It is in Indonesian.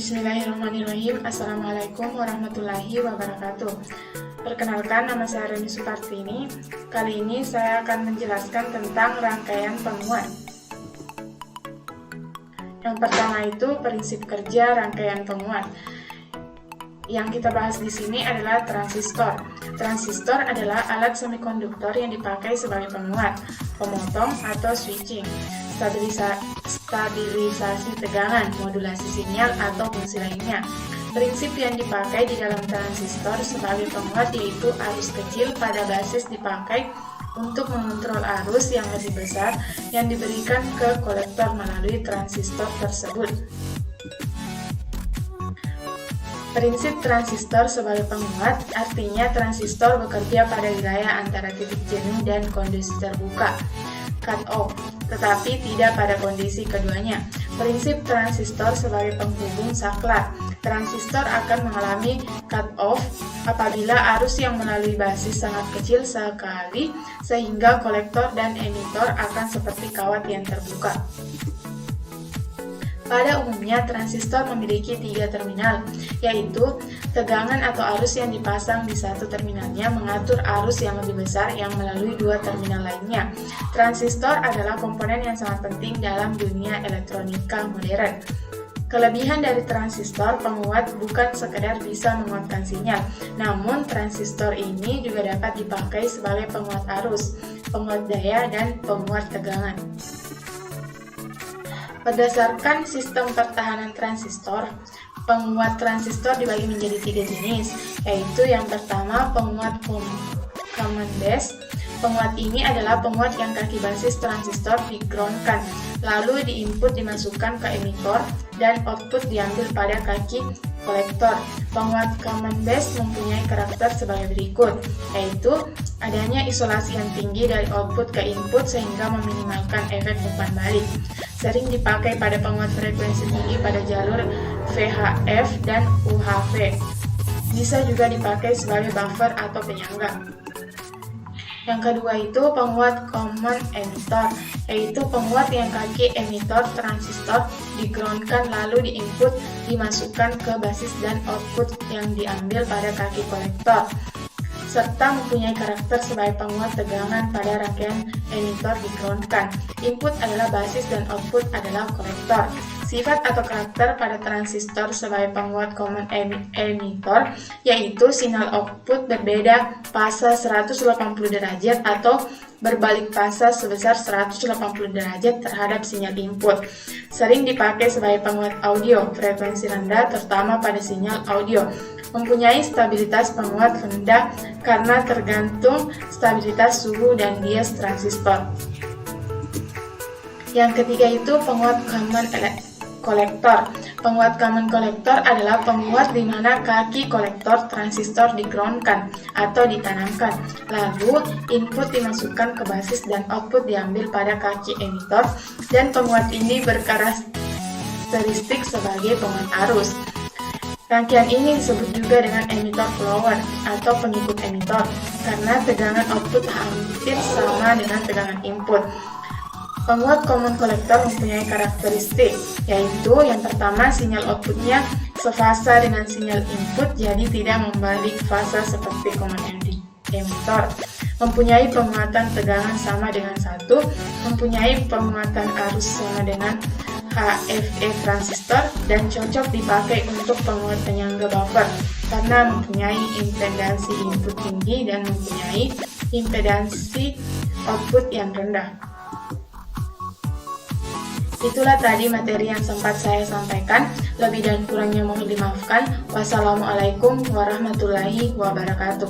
Bismillahirrahmanirrahim. Assalamualaikum warahmatullahi wabarakatuh. Perkenalkan, nama saya Reni Supartini. Kali ini saya akan menjelaskan tentang rangkaian penguat. Yang pertama itu prinsip kerja rangkaian penguat. Yang kita bahas di sini adalah transistor. Transistor adalah alat semikonduktor yang dipakai sebagai penguat, pemotong atau switching, stabilisasi tegangan, modulasi sinyal, atau fungsi lainnya. Prinsip yang dipakai di dalam transistor sebagai penguat yaitu arus kecil pada basis dipakai untuk mengontrol arus yang lebih besar yang diberikan ke kolektor melalui transistor tersebut. Prinsip transistor sebagai penguat artinya transistor bekerja pada wilayah antara titik jenuh dan kondisi terbuka, cut off, tetapi tidak pada kondisi keduanya. Prinsip transistor sebagai penghubung saklar. Transistor akan mengalami cut off apabila arus yang melalui basis sangat kecil sekali sehingga kolektor dan emitor akan seperti kawat yang terbuka. Pada umumnya, transistor memiliki 3 terminal, yaitu tegangan atau arus yang dipasang di satu terminalnya mengatur arus yang lebih besar yang melalui 2 terminal lainnya. Transistor adalah komponen yang sangat penting dalam dunia elektronika modern. Kelebihan dari transistor penguat bukan sekedar bisa menguatkan sinyal, namun transistor ini juga dapat dipakai sebagai penguat arus, penguat daya, dan penguat tegangan. Berdasarkan sistem pertahanan transistor, penguat transistor dibagi menjadi 3 jenis, yaitu yang pertama penguat common base. Penguat ini adalah penguat yang kaki basis transistor di-groundkan, lalu di-input dimasukkan ke emitor, dan output diambil pada kaki kolektor. Penguat common base mempunyai karakter sebagai berikut, yaitu adanya isolasi yang tinggi dari output ke input sehingga meminimalkan efek umpan balik. Sering dipakai pada penguat frekuensi tinggi pada jalur VHF dan UHF. Bisa juga dipakai sebagai buffer atau penyangga. Yang kedua itu penguat common emitter, yaitu penguat yang kaki emitor transistor di-groundkan lalu di-input dimasukkan ke basis dan output yang diambil pada kaki kolektor, serta mempunyai karakter sebagai penguat tegangan pada rangkaian emitor di-groundkan. Input adalah basis dan output adalah kolektor. Sifat atau karakter pada transistor sebagai penguat common emitter yaitu sinyal output berbeda fasa 180 derajat atau berbalik fasa sebesar 180 derajat terhadap sinyal input. Sering dipakai sebagai penguat audio frekuensi rendah terutama pada sinyal audio. Mempunyai stabilitas penguat rendah karena tergantung stabilitas suhu dan bias transistor. Yang ketiga itu penguat common kolektor. Penguat common kolektor adalah penguat di mana kaki kolektor transistor di-groundkan atau ditanamkan, lalu input dimasukkan ke basis dan output diambil pada kaki emitor, dan penguat ini berkarakteristik sebagai penguat arus. Rangkaian ini disebut juga dengan emitter follower atau pengikut emitor karena tegangan output hampir sama dengan tegangan input. Penguat common kolektor mempunyai karakteristik, yaitu yang pertama sinyal outputnya sefasa dengan sinyal input, jadi tidak membalik fasa seperti common emitter. Mempunyai penguatan tegangan sama dengan 1, mempunyai penguatan arus sama dengan HFE transistor, dan cocok dipakai untuk penguat penyangga buffer karena mempunyai impedansi input tinggi dan mempunyai impedansi output yang rendah. Itulah tadi materi yang sempat saya sampaikan. Lebih dan kurangnya mohon dimaafkan. Wassalamualaikum warahmatullahi wabarakatuh.